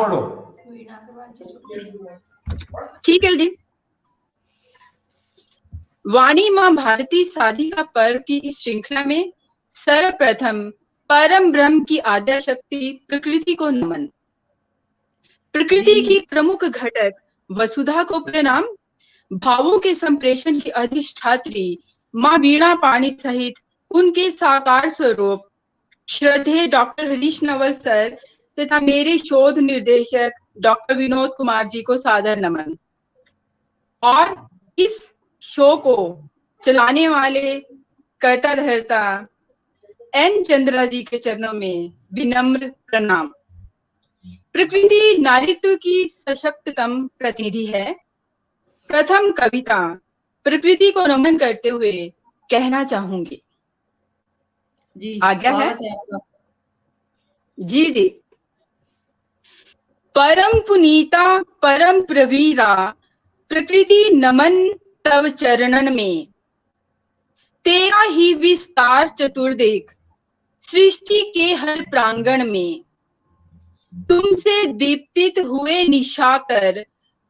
पढ़ो। ठीक है जी। वाणी मां भारती साधिका पर्व की इस श्रृंखला में सर्वप्रथम परम ब्रह्म की आद्या शक्ति प्रकृति को नमन। प्रकृति की प्रमुख घटक वसुधा को प्रणाम। भावों के संप्रेषण की अधिष्ठात्री मां वीणा पाणी सहित उनके साकार स्वरूप श्रद्धेय डॉक्टर हरीश नवल सर तथा मेरे शोध निर्देशक डॉक्टर विनोद कुमार जी को सादर नमन। और इस शो को चलाने वाले कर्ता धर्ता एन चंद्रा जी के चरणों में विनम्र प्रणाम। प्रकृति नारीत्व की सशक्ततम प्रतिनिधि है। प्रथम कविता प्रकृति को नमन करते हुए कहना चाहूंगी। जी, आज्ञा है? आपका। जी जी। परम पुनीता परम प्रवीरा प्रकृति नमन तव चरणन में। तेरा ही विस्तार चतुर्देख सृष्टि के हर प्रांगण में। तुमसे दीप्तित हुए निशाकर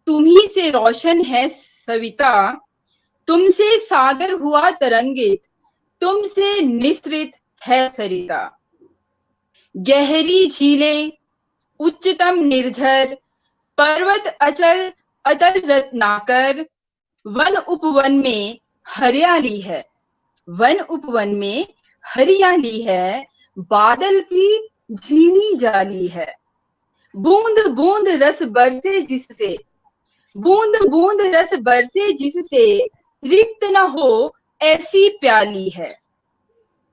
तुम्ही से रोशन है सविता। तुमसे सागर हुआ तरंगित तुमसे निसृत है सरिता। गहरी झीलें उच्चतम निर्झर पर्वत अचल अतल रत्नाकर। वन उपवन में हरियाली है। वन उपवन में हरियाली है। बादल की झीनी जाली है। बूंद बूंद रस बरसे जिससे बूंद बूंद रस बरसे जिससे रिक्त न हो ऐसी प्याली है।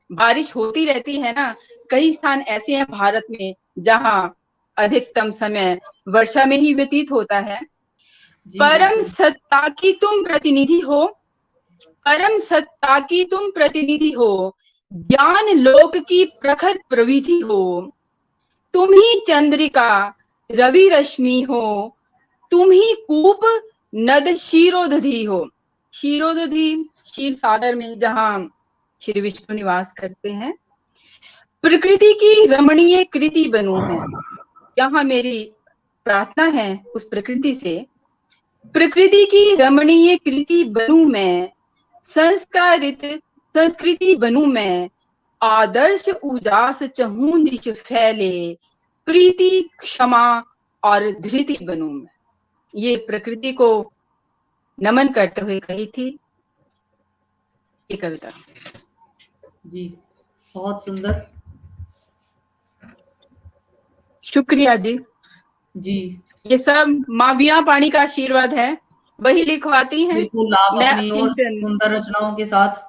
बारिश होती रहती है ना। कई स्थान ऐसे हैं भारत में जहां अधिकतम समय वर्षा में ही व्यतीत होता है। परम सत्ता की तुम प्रतिनिधि हो। परम सत्ता की तुम प्रतिनिधि हो। ज्ञान लोक की प्रखर प्रविधि हो। तुम ही चंद्रिका रवि रश्मि हो। तुम ही कूप नद क्षीरोदधि हो। क्षीरोदधि क्षीर सागर में जहां श्री विष्णु निवास करते हैं। प्रकृति की रमणीय कृति बनूं है। यहाँ मेरी प्रार्थना है उस प्रकृति से। प्रकृति की रमणीय कृति बनूं मैं। संस्कारित संस्कृति बनूं मैं। आदर्श उजास चहूं दिश फैले। प्रीति क्षमा और धृति बनूं मैं। ये प्रकृति को नमन करते हुए कही थी ये कविता। जी, बहुत सुंदर। शुक्रिया जी। जी, ये सब माँ वीणा पाणी का आशीर्वाद है। वही लिखवाती हैं। बिल्कुल, आप अपनी और सुंदर रचनाओं के साथ।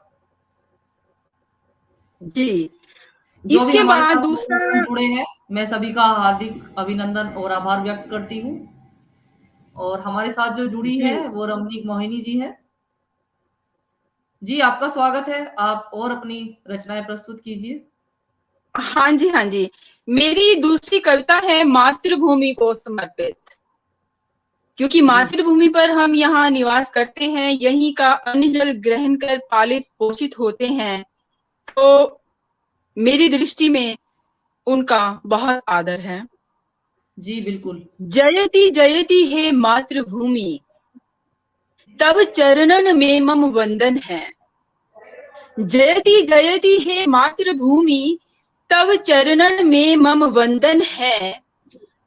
जी। जो भी इसके हमारे बाद साथ दूसरा जुड़े हैं, मैं सभी का हार्दिक अभिनंदन और आभार व्यक्त करती हूँ। और हमारे साथ जो जुड़ी है वो रमणीक मोहिनी जी है। जी, आपका स्वागत है। आप और अपनी रचनाएं प्रस्तुत कीजिए। हाँ जी हाँ जी। मेरी दूसरी कविता है मातृभूमि को समर्पित। क्योंकि मातृभूमि पर हम यहाँ निवास करते हैं, यहीं का अन्न जल ग्रहण कर पालित पोषित होते हैं, तो मेरी दृष्टि में उनका बहुत आदर है। जी बिल्कुल। जयति जयति हे मातृभूमि तब चरणन में मम वंदन है। जयति जयति हे मातृभूमि तब चरणन में मम वंदन है।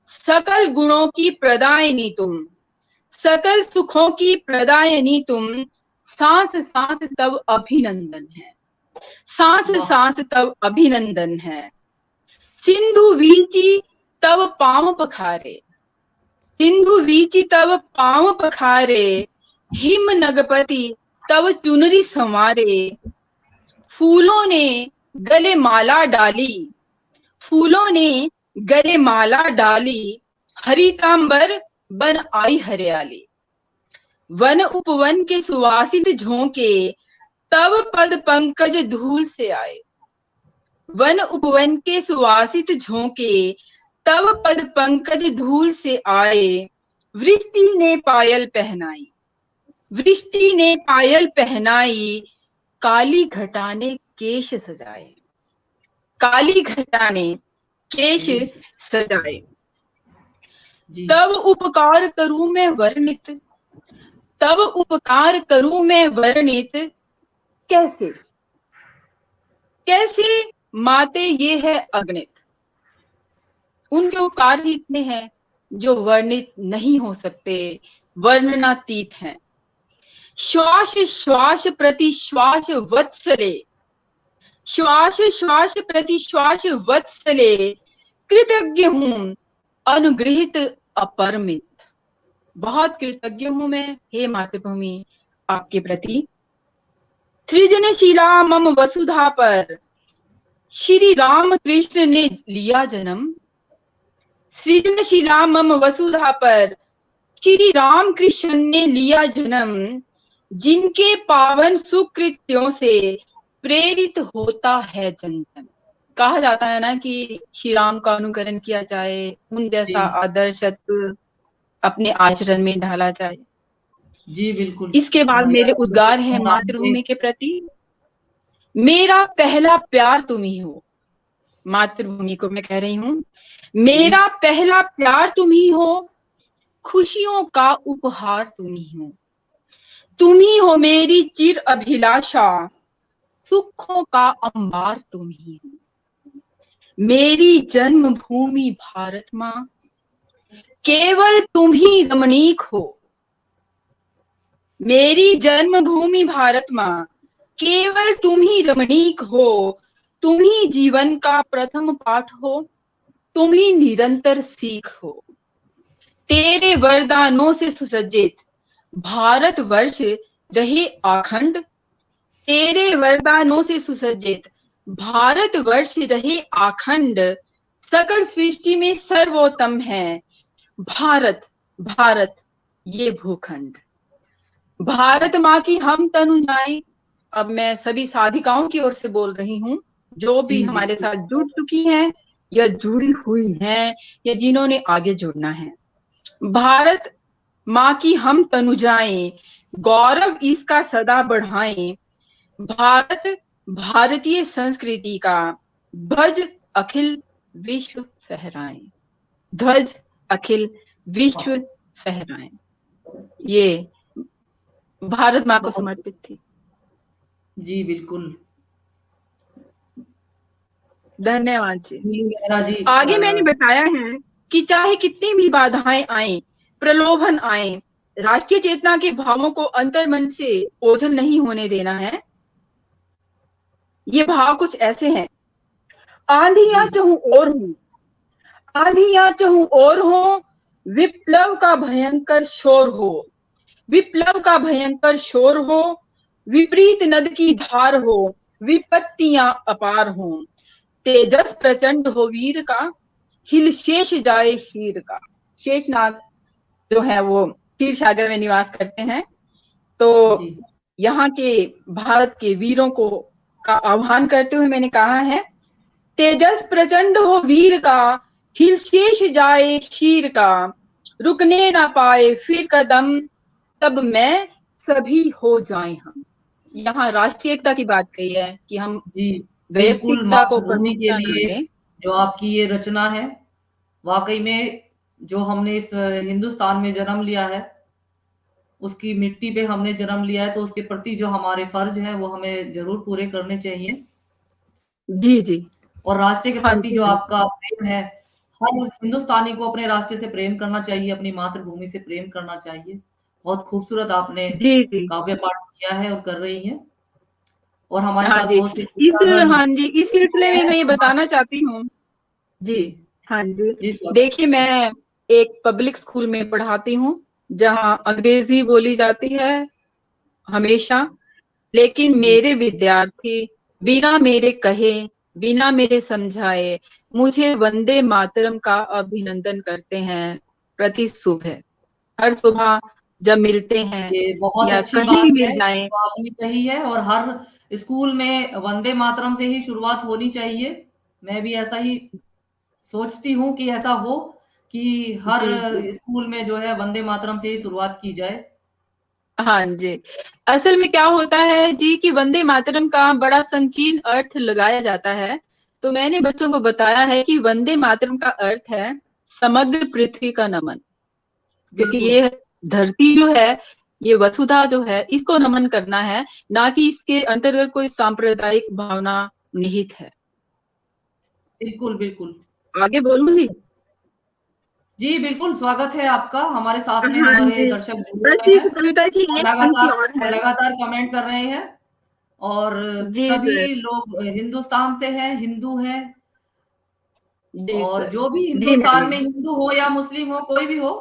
सकल गुणों की प्रदायनी तुम, सकल सुखों की प्रदायनी तुम। सांस सांस तब अभिनंदन है। सांस सांस तब अभिनंदन है। सिंधु वीची तब पांव पखारे। सिंधु वीची तब पांव पखारे। हिम नगपति तब चुनरी संवारे। फूलों ने गले माला डाली। फूलों ने गले माला डाली। हरितांबर बन आई हरियाली। वन उपवन के सुवासित झोंके तब पद पंकज धूल से आए। वन उपवन के सुवासित झोंके तब पद पंकज धूल से आए। वृष्टि ने पायल पहनाई। वृष्टि ने पायल पहनाई। काली घटा ने केश सजाए। काली घटा ने केश सजाए। जी तब उपकार करूं मैं वर्णित, तब उपकार करूं मैं वर्णित, कैसे कैसे माते ये है अगणित। उनके उपकार ही इतने हैं जो वर्णित नहीं हो सकते, वर्णनातीत हैं। श्वास श्वास प्रति श्वास वत्सले, श्वास श्वास प्रति श्वास वत्सले, कृतज्ञ हूं अनुग्रहित अपरमित। बहुत कृतज्ञ हूं मैं हे मातृभूमि आपके प्रति। सृजनशीला मम वसुधा पर श्री राम कृष्ण ने लिया जन्म, सृजनशीला मम वसुधा पर श्री राम कृष्ण ने लिया जन्म, जिनके पावन सुकृत्यों से प्रेरित होता है जन जन। कहा जाता है ना कि श्री राम का अनुकरण किया जाए, उन जैसा जी आदर्श अपने आचरण में ढाला जाए। जी बिल्कुल। इसके बाद मेरे उद्गार हैं मातृभूमि के प्रति। मेरा पहला प्यार तुम ही हो, मातृभूमि को मैं कह रही हूं, मेरा पहला प्यार तुम ही हो, खुशियों का उपहार तुम ही हो, तुम ही हो मेरी चिर अभिलाषा, सुखों का अंबार तुम ही हो। मेरी जन्मभूमि भारत माँ, केवल तुम ही रमणीक हो। मेरी जन्मभूमि भारत माँ, केवल तुम ही रमणीक हो। तुम ही जीवन का प्रथम पाठ हो, तुम ही निरंतर सीख हो। तेरे वरदानों से सुसज्जित भारत वर्ष रहे अखंड, तेरे वरदानों से सुसज्जित भारत वर्ष रहे अखंड। सकल सृष्टि में सर्वोत्तम है भारत, भारत ये भूखंड। भारत माँ की हम तनु जाएं। अब मैं सभी साधिकाओं की ओर से बोल रही हूँ, जो भी जी हमारे बिल्कुल। साथ जुड़ चुकी हैं या जुड़ी हुई हैं या जिन्होंने आगे जुड़ना है। भारत माँ की हम तनु जाएं, गौरव इसका सदा बढ़ाएं। भारत भारतीय संस्कृति का ध्वज अखिल विश्व फहराएं, ध्वज अखिल विश्व फहराएं। ये भारत माँ को बहुत समर्पित थी। जी बिल्कुल। धन्यवाद जी। मेरा जी आगे मैंने बताया है कि चाहे कितनी भी बाधाएं आए, प्रलोभन आए, राष्ट्रीय चेतना के भावों को अंतर्मन से ओझल नहीं होने देना है। ये भाव कुछ ऐसे हैं, आंधियां चहु और हूं, आंधियां चहु और हो, विप्लव का भयंकर शोर हो, विप्लव का भयंकर शोर हो, विपरीत नद की धार हो, विपत्तियां अपार हो, तेजस प्रचंड हो वीर का, हिल शेष जाए शीर का। शेषनाग जो है वो क्षीर सागर में निवास करते हैं। तो जी यहाँ के भारत के वीरों को का आह्वान करते हुए मैंने कहा है, तेजस प्रचंड हो वीर का, हिल शेष जाए शीर का, रुकने ना पाए फिर कदम, तब मैं सभी हो जाए हम। यहाँ राष्ट्रीय एकता की बात कही है कि हम जी बिल्कुल। वैयक्तिकता को मातृभूमि के प्रमुखता न लिए दें। जो आपकी ये रचना है, वाकई में जो हमने इस हिंदुस्तान में जन्म लिया है, उसकी मिट्टी पे हमने जन्म लिया है, तो उसके प्रति जो हमारे फर्ज है वो हमें जरूर पूरे करने चाहिए। जी जी। और राष्ट्र के हाँ प्रति जी, जो हाँ आपका प्रेम है, हर हिंदुस्तानी को अपने राष्ट्र से प्रेम करना चाहिए, अपनी मातृभूमि से प्रेम करना चाहिए। बहुत खूबसूरत आपने जी जी। काव्य पाठ किया है और कर रही हैं, और हमारे हाँ साथ जी, बहुत से शिक्षागण हाँ जी, इस सिलसिले जुड़े में हैं मैं ये समाज। बताना चाहती हूँ जी। जी हाँ जी, जी स्वागत। देखिए मैं एक पब्लिक स्कूल में पढ़ाती हूँ जहाँ अंग्रेजी बोली जाती है हमेशा, लेकिन जी मेरे विद्यार्थी बिना मेरे कहे, बिना मेरे समझाए मुझे वंदे मातरम का अभिनंदन करते हैं प्रति सुबह, हर सुबह जब मिलते हैं ये बहुत या अच्छी कहीं बात है मिल जाएं। जो आपने कही है, और हर स्कूल में वंदे मातरम से ही शुरुआत होनी चाहिए। मैं भी ऐसा ही सोचती हूँ कि ऐसा हो, कि हर जी जी। स्कूल में जो है वंदे मातरम से ही शुरुआत की जाए। हाँ जी, असल में क्या होता है जी कि वंदे मातरम का बड़ा संकीर्ण अर्थ लगाया जाता है। तो मैंने बच्चों को बताया है कि वंदे मातरम का अर्थ है समग्र पृथ्वी का नमन। क्योंकि बिल्कुल ये धरती जो है, ये वसुधा जो है, इसको नमन करना है, ना कि इसके अंतर्गत कोई सांप्रदायिक भावना निहित है। बिल्कुल बिल्कुल आगे बोलूं जी? जी, बिल्कुल स्वागत है आपका। हमारे साथ में हाँ हमारे जी, दर्शक जुड़े बस हुए इस हैं कविता की और एक पंक्ति और और है। लगातार कमेंट कर रहे हैं और जी जी सभी लोग हिंदुस्तान से हैं, हिंदू हैं जी और सर। जो भी जी हिंदुस्तान में मैम। हिंदू हो या मुस्लिम हो, कोई भी हो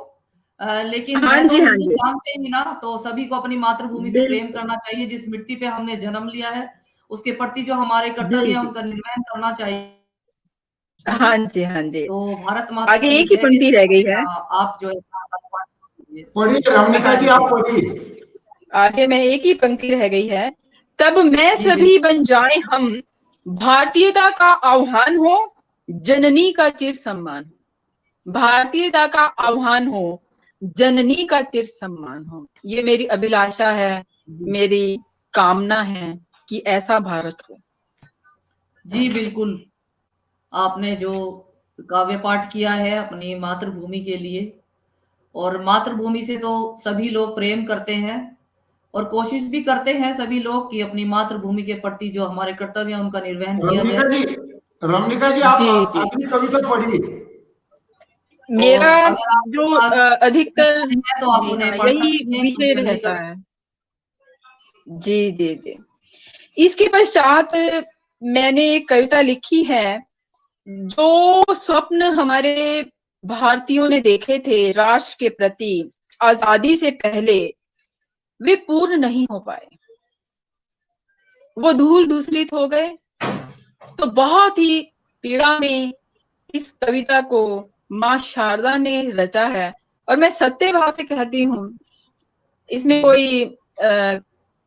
लेकिन हाँ है तो जी, हाँ जी, हिंदुस्तान से ही ना, तो सभी को अपनी मातृभूमि से प्रेम बिल्कुल। करना चाहिए। जिस मिट्टी पे हमने जन्म लिया है, उसके प्रति जो हमारे कर्तव्य जी है, जी। उनका निर्वहन करना चाहिए। हाँ जी, हाँ जी। तो भारत माता आगे की एक ही जय के पंक्ति रह गई साथ है। आप जो है पढ़िए रमनिका हाँ जी, आप जी, पढ़िए। आगे में एक ही पंक्ति रह गई है। तब मैं जी सभी बन जाए हम, भारतीयता का आह्वान हो, जननी का चिर सम्मान। भारतीयता का आह्वान हो, जननी का चिर सम्मान हो। ये मेरी अभिलाषा है, बिल्कुल मेरी कामना है कि ऐसा भारत हो। जी बिल्कुल। आपने जो काव्य पाठ किया है अपनी मातृभूमि के लिए, और मातृभूमि से तो सभी लोग प्रेम करते हैं और कोशिश भी करते हैं सभी लोग कि अपनी मातृभूमि के प्रति जो हमारे कर्तव्य हैं उनका निर्वहन किया रमनिका जाए। जी, रमनिका जी, आप जी जी। अगली कविता पढ़िए। और मेरा अगर आपके जो पास अधिकतर, समय है तो आप जी हाँ, उन्हें पढ़ यही सकती हैं, विषय क्योंकि अगली रहता कवि है। जी जी जी। इसके पश्चात मैंने एक कविता लिखी है। जो स्वप्न हमारे भारतीयों ने देखे थे राष्ट्र के प्रति आजादी से पहले, वे पूर्ण नहीं हो पाए, वो धूल धूसरित हो गए। तो बहुत ही पीड़ा में इस कविता को माँ शारदा ने रचा है, और मैं सत्य भाव से कहती हूँ, इसमें जी कोई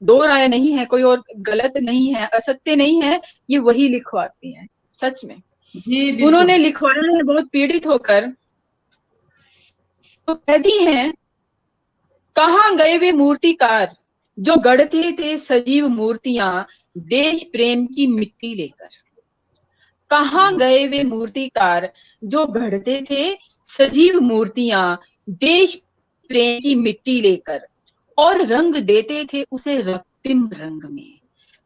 दो राय नहीं है, कोई और गलत नहीं है, असत्य नहीं है। ये वही लिखवाती है, सच में जी बिल्कुल उन्होंने लिखवाया है बहुत पीड़ित होकर। तो कहती हैं, कहाँ गए वे मूर्तिकार जो गढ़ते थे सजीव मूर्तियां देश प्रेम की मिट्टी लेकर। कहाँ गए वे मूर्तिकार जो गढ़ते थे सजीव मूर्तियां देश प्रेम की मिट्टी लेकर, और रंग देते थे उसे रक्तिम रंग में।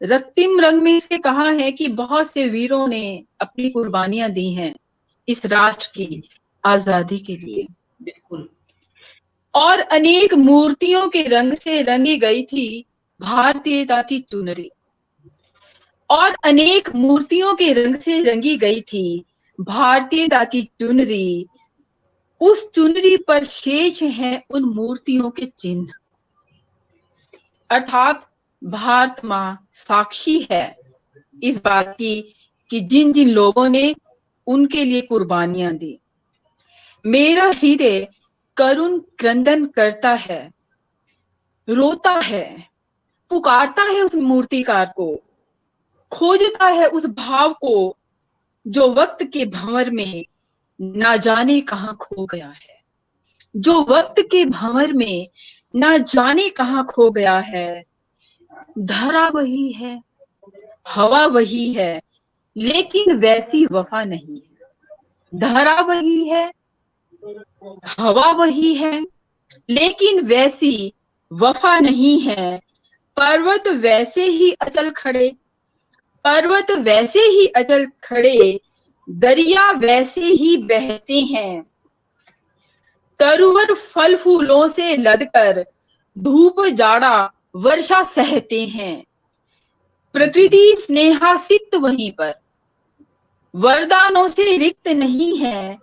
रक्तिम रंग में इसके कहा है कि बहुत से वीरों ने अपनी कुर्बानियां दी हैं इस राष्ट्र की आजादी के लिए, बिल्कुल और अनेक मूर्तियों के रंग से रंगी गई थी भारतीयता की चुनरी। और अनेक मूर्तियों के रंग से रंगी गई थी भारतीयता की चुनरी। उस चुनरी पर शेष हैं उन मूर्तियों के चिन्ह। अर्थात भारत माँ साक्षी है इस बात की कि जिन जिन लोगों ने उनके लिए कुर्बानियां दी। मेरा हृदय करुण क्रंदन करता है, रोता है, पुकारता है उस मूर्तिकार को, खोजता है उस भाव को जो वक्त के भंवर में ना जाने कहां खो गया है। जो वक्त के भंवर में ना जाने कहां खो गया है। धरा वही है, हवा वही है, लेकिन वैसी वफा नहीं है। धरा वही है, हवा वही है, लेकिन वैसी वफा नहीं है। पर्वत वैसे ही अचल खड़े, पर्वत वैसे ही अटल खड़े, दरिया वैसे ही बहते हैं। तरुवर फल फूलों से लदकर धूप जाड़ा वर्षा सहते हैं। जी प्रकृति स्नेहासिक्त वहीं पर वरदानों से रिक्त नहीं है।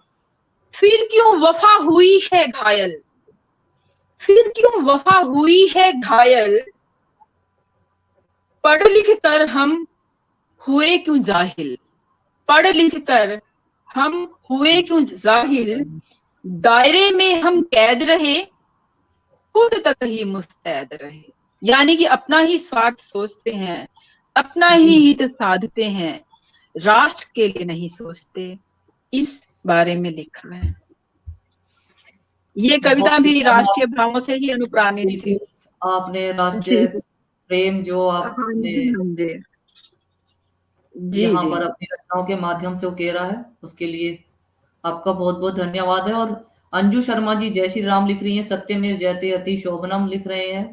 फिर क्यों वफा हुई है घायल, फिर क्यों वफा हुई है घायल। पढ़ लिख कर हम हुए क्यों जाहिल, पढ़ लिख कर हम हुए क्यों जाहिल। दायरे में हम कैद रहे, खुद तक ही मुस्तैद रहे। यानी कि अपना ही स्वार्थ सोचते हैं, अपना जी ही हित साधते हैं, राष्ट्र के लिए नहीं सोचते। इस बारे में लिखा है। ये कविता बहुत ही भी बहुत राष्ट्रीय भावों से ही अनुप्राणित थी। बिल्कुल आपने जी राष्ट्रीय प्रेम जो हाँ आपने जी, हाँ जी, जी यहाँ जी। पर अपनी रचनाओं के माध्यम से उकेरा है, उसके लिए आपका बहुत बहुत धन्यवाद है। और अंजू शर्मा जी जय श्री राम लिख रही हैं, सत्यमेव जयते अति शोभनम लिख रहे हैं।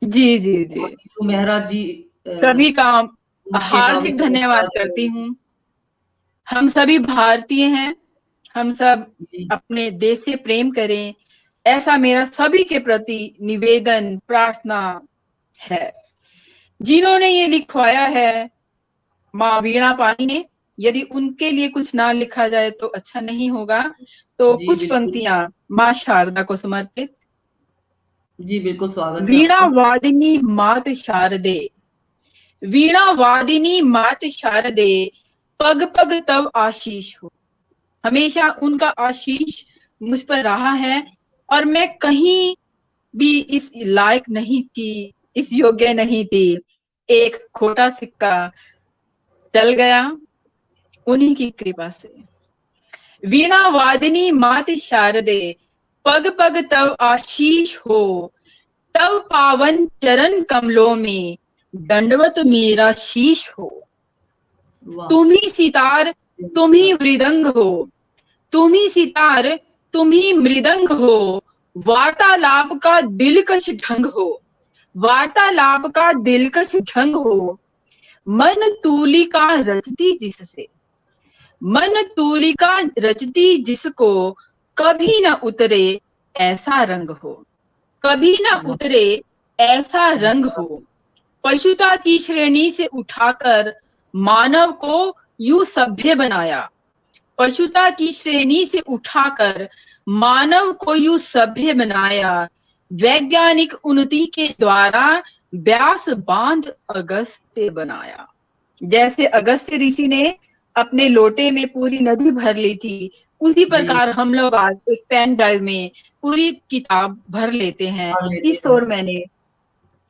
जी जी जी, नीलू मेहरा जी सभी का उनके काव्य हार्दिक धन्यवाद करती हूँ। हम सभी भारतीय हैं, हम सब जी अपने देश से प्रेम करें, ऐसा मेरा सभी के प्रति निवेदन प्रार्थना है। जिन्होंने ये लिखवाया है माँ वीणा पानी ने, यदि उनके लिए कुछ ना लिखा जाए तो अच्छा नहीं होगा, तो जी कुछ बिल्कुल पंक्तियां माँ शारदा को समर्पित। जी बिल्कुल स्वागत है वीणा आपका। वादिनी मात शारदे, वीणा वादिनी मात शारदे, पग पग तब आशीष हो। हमेशा उनका आशीष मुझ पर रहा है, और मैं कहीं भी इस लायक नहीं थी, इस योग्य नहीं थी। एक खोटा सिक्का चल गया उन्हीं की कृपा से। वीणा वादिनी मात शारदे, पग पग तब आशीष हो। तब पावन चरण कमलों में दंडवत मेरा शीश हो। वाह तुम ही सितार, तुम ही मृदंग हो, तुम ही सितार, तुम ही मृदंग हो। वार्तालाप का दिलकश ढंग हो, वार्तालाप का दिलकश ढंग हो। मन तूलिका रचती जिससे, मन तूलिका रचती जिसको, कभी न उतरे ऐसा रंग हो, कभी न उतरे ऐसा रंग हो। पशुता की श्रेणी से उठाकर मानव को यूं सभ्य बनाया, पशुता की श्रेणी से उठाकर मानव को यूं सभ्य बनाया। वैज्ञानिक उन्नति के द्वारा व्यास बांध अगस्त्य बनाया। जैसे अगस्त्य ऋषि ने अपने लोटे में पूरी नदी भर ली थी, उसी प्रकार हम लोग आज एक पेन ड्राइव में पूरी किताब भर लेते हैं। भर लेते इस हैं। ओर मैंने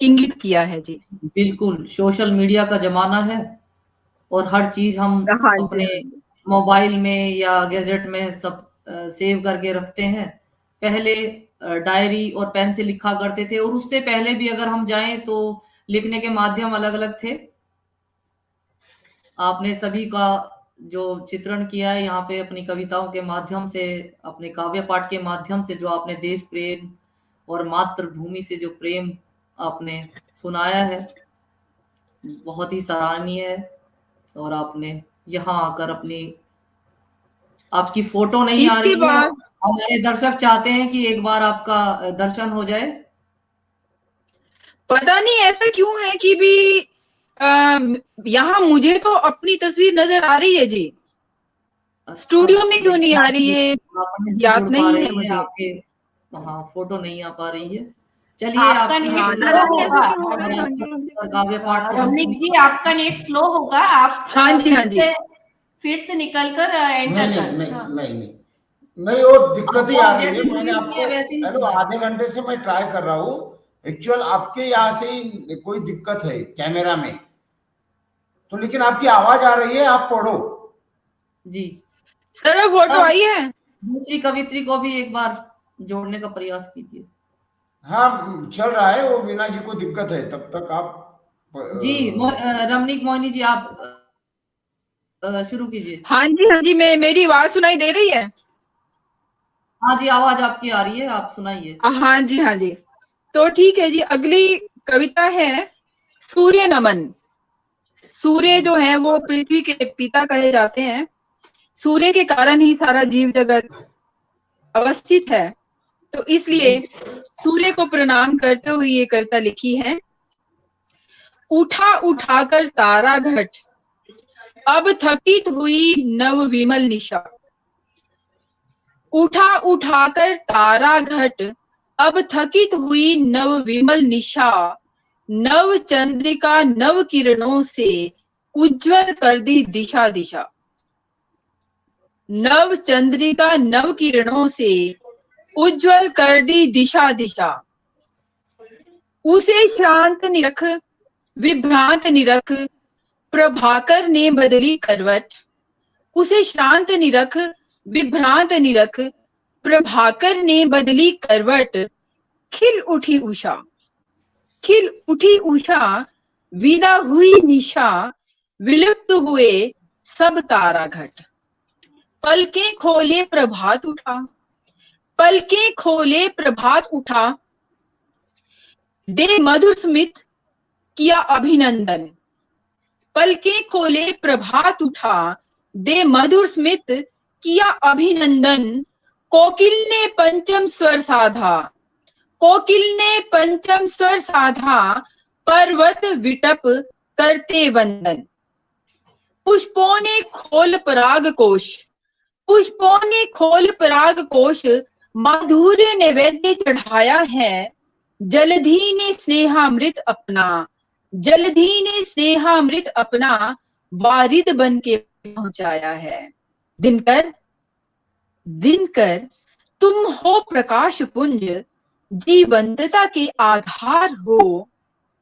इंगित किया है जी। बिल्कुल सोशल मीडिया का जमाना है और हर चीज हम हाँ जी, अपने हाँ जी। मोबाइल में या गैजेट में सब सेव करके रखते हैं। पहले डायरी और पेन से लिखा करते थे, और उससे पहले भी अगर हम जाएं तो लिखने के माध्यम अलग अलग थे। आपने सभी का जो चित्रण किया है यहाँ पे अपनी कविताओं के माध्यम से, अपने काव्य पाठ के माध्यम से, जो आपने देश प्रेम और मातृभूमि से जो प्रेम आपने सुनाया है, बहुत ही सराहनीय है। और आपने यहाँ आकर अपनी, आपकी फोटो नहीं आ इसके रही है, बाद हमारे दर्शक चाहते हैं कि एक बार आपका दर्शन हो जाए। पता नहीं ऐसा क्यों है कि भी यहाँ मुझे तो अपनी तस्वीर नजर आ रही है जी, अच्छा, स्टूडियो में क्यों नहीं आ रही है, आप नहीं ज्ञात जुड़ पा नहीं है रही है मुझे। आपके, हाँ फोटो नहीं आ पा रही है। चलिए आपका आपकी नेट हाँ, स्लो नजर होगा कैसे क्यों हो रहा है? हाँ जी, हाँ जी। काव्य पाठ तो हम रमनीक जी, आपका नेट स्लो होगा। आप हाँ जी, हाँ जी। फिर से निकल कर नहीं एंटर नहीं कर। नहीं हाँ। नहीं नहीं नहीं, वो दिक्कत ही आ रही जैसे है। मैंने शुरू किया आपको वैसे ही हेलो, सुना है। आधे घंटे से मैं ट्राई कर रहा हूँ। एक्चुअल आपके यहाँ से ही कोई दिक्कत है कैमरा में, तो लेकिन आपकी आवाज आ रही है। आप पढ़ो जी सर फोटो सर, आई है। दूसरी कवित्री को भी एक बार जोड़ने का प्रयास कीजिए। हाँ चल रहा है, वो वीणा जी को दिक्कत है, तब तक आप जी रमनीक मोहिनी जी, आप शुरू कीजिए। हाँ जी, हाँ जी, मेरी आवाज सुनाई दे रही है? हाँ जी, आवाज आपकी आ रही है, आप सुनाइए। हाँ जी, हाँ जी। तो ठीक है जी, अगली कविता है सूर्य नमन। सूर्य जो है वो पृथ्वी के पिता कहे जाते हैं। सूर्य के कारण ही सारा जीव जगत अवस्थित है, तो इसलिए सूर्य को प्रणाम करते हुए ये कविता लिखी है। उठा उठाकर तारा घट, अब थकित हुई नव विमल निशा। उठा उठाकर तारा घट, अब थकित हुई नव विमल निशा। नव चंद्रिका नव किरणों से उज्जवल कर दी दिशा दिशा। नव चंद्रिका नव किरणों से उज्जवल कर दी दिशा दिशा। उसे शांत निरख विभ्रांत निरख, प्रभाकर ने बदली करवट। उसे शांत निरख विभ्रांत निरख, प्रभाकर ने बदली करवट। खिल उठी उषा, खिल उठी उषा, विदा हुई निशा। विलुप्त हुए सब तारा घट, पलकें खोले प्रभात उठा। पलकें खोले प्रभात उठा, दे मधुर स्मित किया अभिनंदन। पलकें खोले प्रभात उठा, दे मधुर स्मित किया अभिनंदन। कोकिल ने पंचम स्वर साधा, कोकिल ने पंचम स्वर साधा, पर्वत विटप करते वंदन। पुष्पों ने खोल पराग कोश, पुष्पों ने खोल पराग कोश, माधुर्य नैवेद्य चढ़ाया है। जलधि ने स्नेहामृत अपना, जलधि ने स्नेहामृत अपना, वारिद बन के पहुंचाया है। दिनकर, दिनकर तुम हो प्रकाश पुंज, जीवंतता के आधार हो।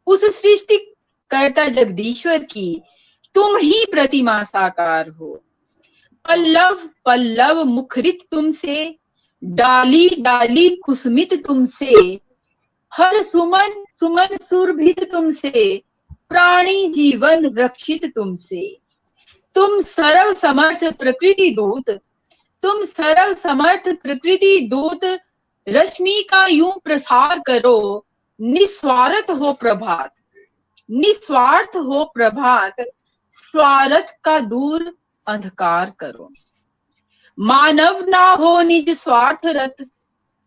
उस सृष्टि कर्ता जगदीश्वर की तुम ही प्रतिमा साकार हो। पल्लव पल्लव मुखरित तुमसे, डाली डाली कुसुमित तुमसे, हर सुमन सुमन सुरभित तुमसे, प्राणी जीवन रक्षित तुमसे। तुम सर्व समर्थ प्रकृति दूत, तुम सर्व समर्थ प्रकृति दूत, रश्मि का यूं प्रसार करो। निस्वार्थ हो प्रभात, निस्वार्थ हो प्रभात, स्वार्थ का दूर अंधकार करो। मानव ना हो निज स्वार्थ रत,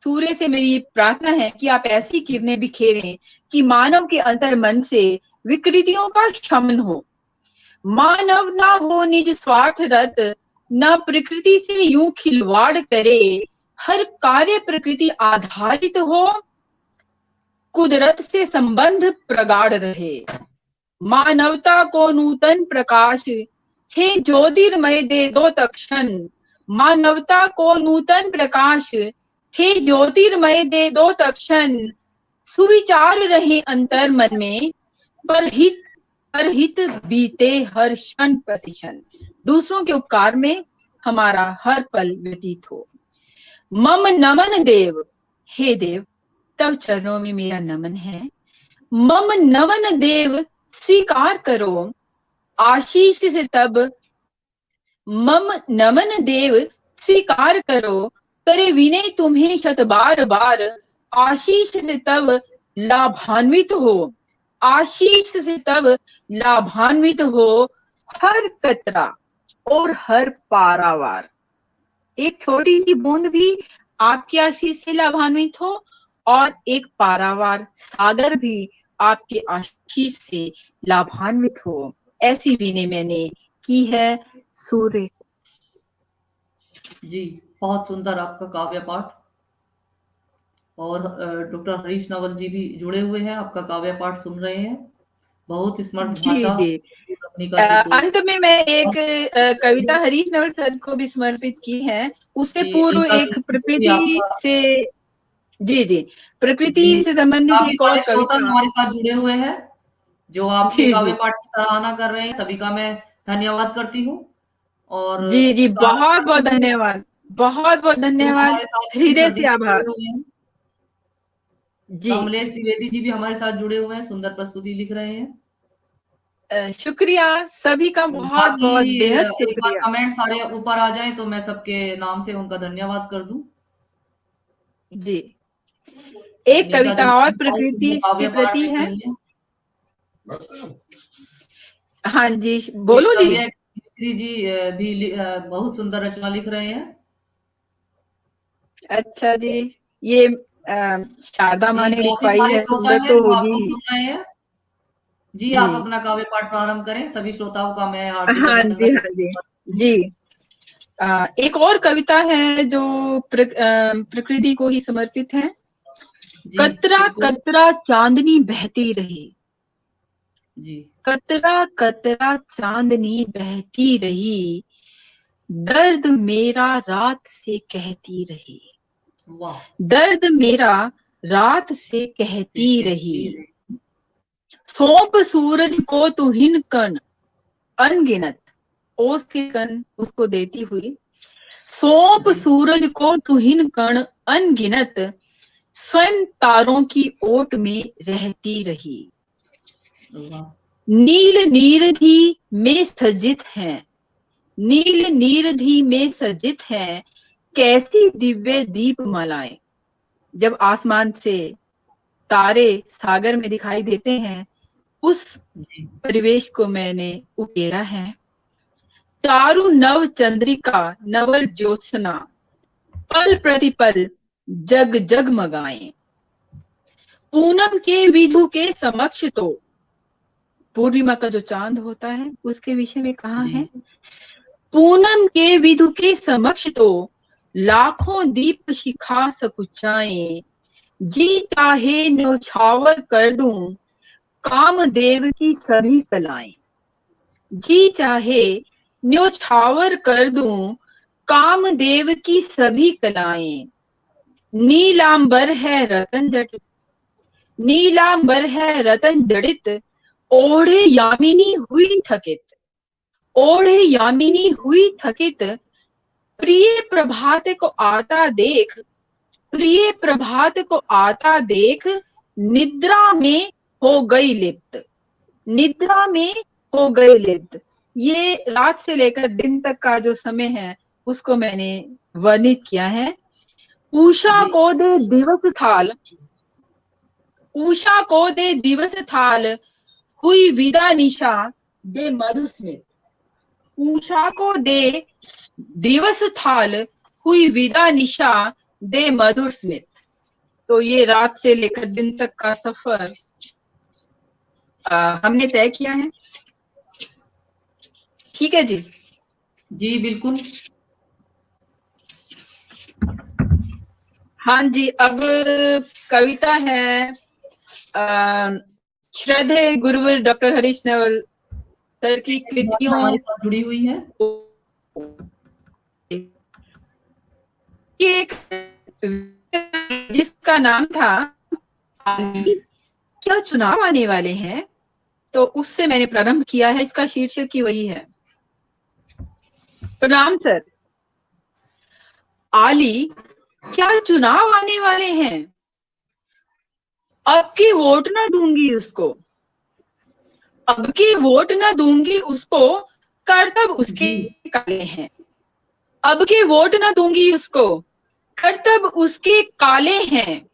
सूर्य से मेरी प्रार्थना है कि आप ऐसी किरणें बिखेरें कि मानव के अंतर मन से विकृतियों का शमन हो। मानव ना हो निज स्वार्थ रत, न प्रकृति से यूं खिलवाड़ करे, हर कार्य प्रकृति आधारित हो, कुदरत से संबंध प्रगाढ़ रहे। मानवता को नूतन प्रकाश, हे ज्योतिर्मय दे दो तक्षण। मानवता को नूतन प्रकाश, हे ज्योतिर्मय दे दो तक्षण। सुविचार रहे अंतर मन में, परहित बीते हर क्षण प्रतिक्षण। दूसरों के उपकार में हमारा हर पल व्यतीत हो। मम नमन देव, हे देव तब चरणों में मेरा नमन है। मम नमन देव स्वीकार करो, आशीष से तब मम नमन देव स्वीकार करो। करे विनय तुम्हें शत बार बार, आशीष से तब लाभान्वित हो, आशीष से तब लाभान्वित हो। हर कतरा और हर पारावार, एक छोटी सी बूंद भी आपकी आशीष से लाभान्वित हो, और एक पारावार सागर भी आपके आशीष से लाभान्वित हो। ऐसी विनय मैंने की है सूर्य। जी, बहुत सुंदर आपका काव्य पाठ। और डॉक्टर हरीश नवल जी भी जुड़े हुए हैं, आपका काव्य पाठ सुन रहे हैं। बहुत स्मर्थ भाषा। अंत में मैं एक कविता हरीश नवल सर को भी समर्पित की है। उससे पूर्व एक प्रकृति से, जी जी, प्रकृति से संबंधित एक और कविता हमारे साथ जुड़े हुए हैं जो आपके काव्य पाठ की सराहना कर रहे हैं। सभी का मैं धन्यवाद करती हूँ। और जी जी, बहुत बहुत धन्यवाद, बहुत बहुत धन्यवाद, हृदय से आभार। जी, कमलेश द्विवेदी जी भी हमारे साथ जुड़े हुए हैं, सुंदर प्रस्तुति लिख रहे हैं। शुक्रिया सभी का, बहुत बहुत बेहद शुक्रिया। कमेंट सारे ऊपर आ जाएं तो मैं सबके नाम से उनका धन्यवाद कर दूं। जी, एक कविता और प्रकृति के प्रति है। हाँ जी, बोलो जी। जी भी बहुत सुंदर रचना लिख रहे हैं। अच्छा जी, ये शारदा माँ ने लिखवाई है, सुंदर तो होगी। सुन रहे हैं जी, आप अपना काव्य पाठ प्रारंभ करें। सभी श्रोताओं का मैं हार्दिक अभिनंदन। हाँ जी, हाँ जी। एक और कविता है जो प्रकृति को ही समर्पित है। कतरा कतरा चांदनी बहती रही, जी, कतरा कतरा चांदनी बहती रही, दर्द मेरा रात से कहती रही। वाह, दर्द मेरा रात से कहती रही। सौंप सूरज को तुहिन कण अनगिनत, ओस के कण उसको देती हुई। सौंप सूरज को तुहिन कण अनगिनत, स्वयं तारों की ओट में रहती रही। नील नीरधि में सज्जित है, नील नीरधि में सज्जित है, कैसी दिव्य दीप मालाएं। जब आसमान से तारे सागर में दिखाई देते हैं, उस जी परिवेश को मैंने उकेरा है। चारु नव चंद्रिका नवल ज्योत्सना, पल प्रतिपल जग जगमगाए। पूनम के विधु के समक्ष तो, पूर्णिमा का जो चांद होता है उसके विषय में कहा जी है, पूनम के विधु के समक्ष तो लाखों दीप शिखा सकुचाए। जी चाहे न्यौछावर कर दूं कामदेव की सभी कलाएं। जी चाहे न्यौछावर कर दूं कामदेव की सभी कलाएं। नीलांबर है रतन जटित, नीलांबर है रतन जड़ित, ओढ़े यामिनी हुई थकित, ओढ़े यामिनी हुई थकित। प्रिय प्रभात को आता देख, प्रिय प्रभात को आता देख, निद्रा में हो गई लिप्त, निद्रा में हो गई लिप्त। ये रात से लेकर दिन तक का जो समय है उसको मैंने वर्णित किया है। उषा जी को दे दिवस थाल, उषा को दे दिवस थाल, हुई विदा निशा दे मधुस्मित। उषा को दे दिवस थाल, हुई विदा निशा दे मधुर स्मित। तो ये रात से लेकर दिन तक का सफर हमने तय किया है। ठीक है जी। जी बिल्कुल। हाँ जी, अब कविता है श्रद्धेय गुरुवर डॉक्टर हरीश नेवल सर की कृतियों हमारे साथ जुड़ी हुई है। एक जिसका नाम था क्या चुनाव आने वाले हैं, तो उससे मैंने प्रारंभ किया है। इसका शीर्षक ही वही है। प्रणाम सर। आली, क्या चुनाव आने वाले हैं, अब की वोट ना दूंगी उसको, अब की वोट ना दूंगी उसको, कर्तव्य उसके काले हैं। अब की वोट ना दूंगी उसको, कर्तव्य उसके काले हैं।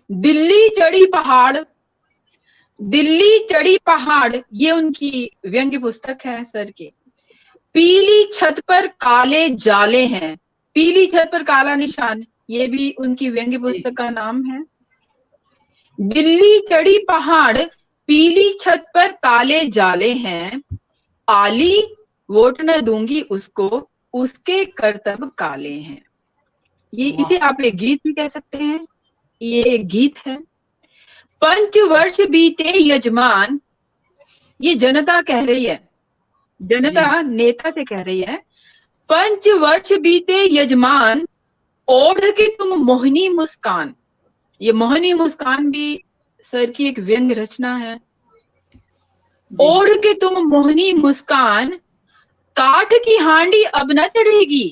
दिल्ली चढ़ी पहाड़, दिल्ली चढ़ी पहाड़, ये उनकी व्यंग्य पुस्तक है सर की। पीली छत पर काले जाले हैं, पीली छत पर काला निशान, ये भी उनकी व्यंग्य पुस्तक का नाम है। दिल्ली चढ़ी पहाड़, पीली छत पर काले जाले हैं। आली, वोट न दूंगी उसको, उसके कर्तव्य काले हैं। ये इसे आप एक गीत भी कह सकते हैं। ये एक गीत है। पंचवर्ष बीते यजमान, ये जनता कह रही है, जनता नेता से कह रही है। पंचवर्ष बीते यजमान, ओढ़ के तुम मोहिनी मुस्कान। ये मोहिनी मुस्कान भी सर की एक व्यंग्य रचना है। ओढ़ के तुम मोहिनी मुस्कान, काठ की हांडी अब न चढ़ेगी,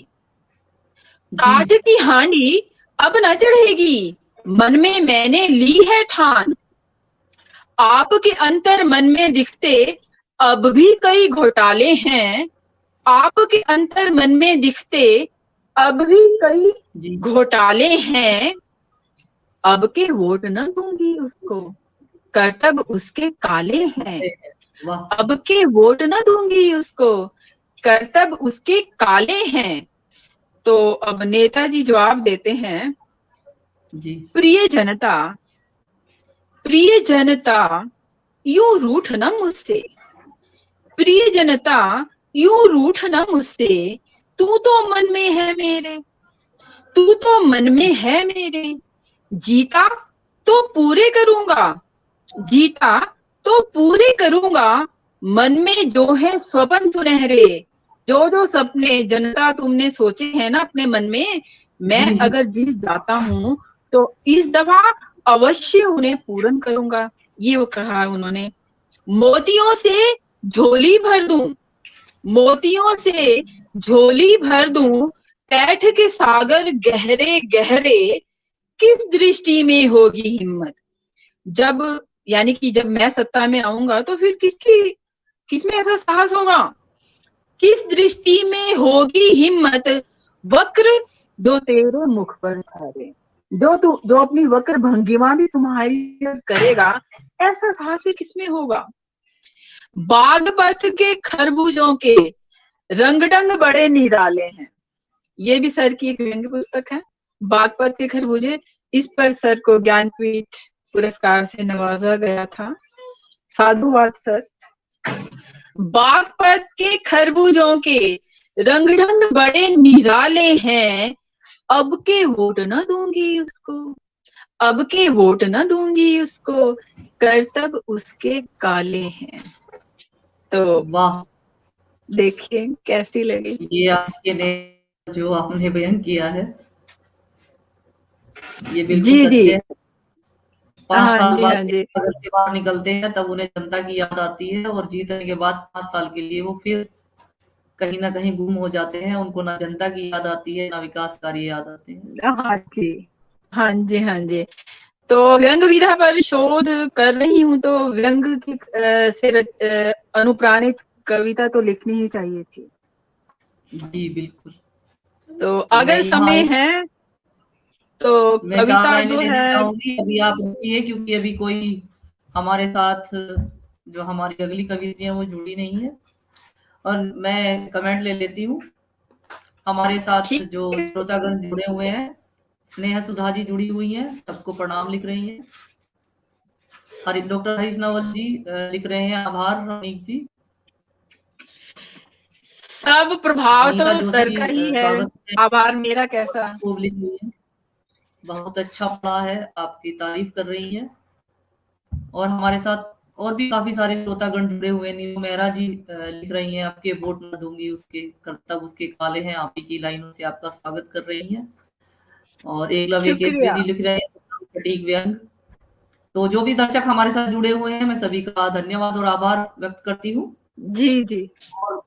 काठ की हांडी अब न चढ़ेगी, मन में मैंने ली है ठान। आपके अंतर मन में दिखते अब भी कई घोटाले हैं, आपके अंतर मन में दिखते अब भी कई घोटाले हैं। अब के वोट न दूंगी उसको, कर्तव्य उसके काले हैं। अब के वोट न दूंगी उसको, कर्तव्य उसके काले हैं। तो अब नेताजी जवाब देते हैं। प्रिय जनता, प्रिय जनता, यूं रूठ न मुझसे, प्रिय जनता यूं रूठ न मुझसे। तू तो मन में है मेरे, तू तो मन में है मेरे। जीता तो पूरे करूंगा, जीता तो पूरे करूंगा। मन में जो है स्वप्न सुनहरे, जो जो सपने जनता तुमने सोचे हैं ना अपने मन में, मैं अगर जीत जाता हूं तो इस दफा अवश्य उन्हें पूर्ण करूंगा। ये वो कहा उन्होंने। मोतियों से झोली भर दूं, मोतियों से झोली भर दूं, पैठ के सागर गहरे गहरे, किस दृष्टि में होगी हिम्मत। जब यानी कि जब मैं सत्ता में आऊंगा तो फिर किसमें ऐसा साहस होगा। किस दृष्टि में होगी हिम्मत, वक्र जो तेरे मुख पर उतारे, जो अपनी वक्र भंगिमा भी तुम्हारी ओर करेगा, ऐसा साहस भी किसमें होगा। बागपत के खरबूजों के रंगढंग बड़े निराले हैं। ये भी सर की एक व्यंग्य पुस्तक है, बागपत के खरबूजे। इस पर सर को ज्ञानपीठ पुरस्कार से नवाजा गया था। साधुवाद सर। बागपत के खरबूजों के रंगढंग बड़े निराले हैं, अब के वोट न दूंगी उसको, अब के वोट न दूंगी उसको, करतब उसके काले हैं। तो वाह, देखिए कैसी लगी। ये आज के ने जो आपने बयान किया है, ये बिल्कुल जी जी, सत्य है। 5 हाँ साल जी, बाद हाँ जब जी, घर से बाहर निकलते हैं तब उन्हें जनता की याद आती है, और जीतने के बाद 5 साल के लिए वो फिर कहीं ना कहीं गुम हो जाते हैं। उनको ना जनता की याद आती है, ना विकास कार्य याद आते हैं। हाँ जी, हाँ जी, हाँ जी। तो व्यंग विधा पर शोध कर रही हूँ, तो व्यंग की अनुप्राणित कविता तो लिखनी ही चाहिए थी। जी बिल्कुल। तो तो मैं अगर यहाँ समय एक है तो मैं 4 कविता लाइनें जो लेना है, चाहूंगी, अभी आप रुकिए, क्योंकि अभी कोई हमारे साथ जो हमारी अगली कविता है वो जुड़ी नहीं है, और मैं कमेंट ले लेती हूँ। हमारे साथ ठीक जो है, श्रोतागण जुड़े हुए हैं, स्नेहा सुधा जी जुड़ी हुई हैं, सबको प्रणाम लिख रही हैं। डॉक्टर हरीश नवल जी लिख रहे हैं आभार रमणीक जी। सब प्रभाव अनीता तो जोशी सर जी का ही है, स्वागत है, आभार मेरा कैसा। खूब लिख रही है, बहुत अच्छा पढ़ा है, आपकी तारीफ कर रही है। और हमारे साथ और भी काफी सारे श्रोतागण जुड़े हुए हैं। नीरू मेहरा जी लिख रही हैं, आपके वोट न दूंगी उसके, करतब उसके काले हैं, आप ही की लाइनों से आपका स्वागत कर रही हैं। और एकलव्य केसरी शुक्रिया। जी लिख रहे हैं सटीक व्यंग। तो जो भी दर्शक हमारे साथ जुड़े हुए हैं, मैं सभी का धन्यवाद और आभार व्यक्त करती हूँ। जी जी। और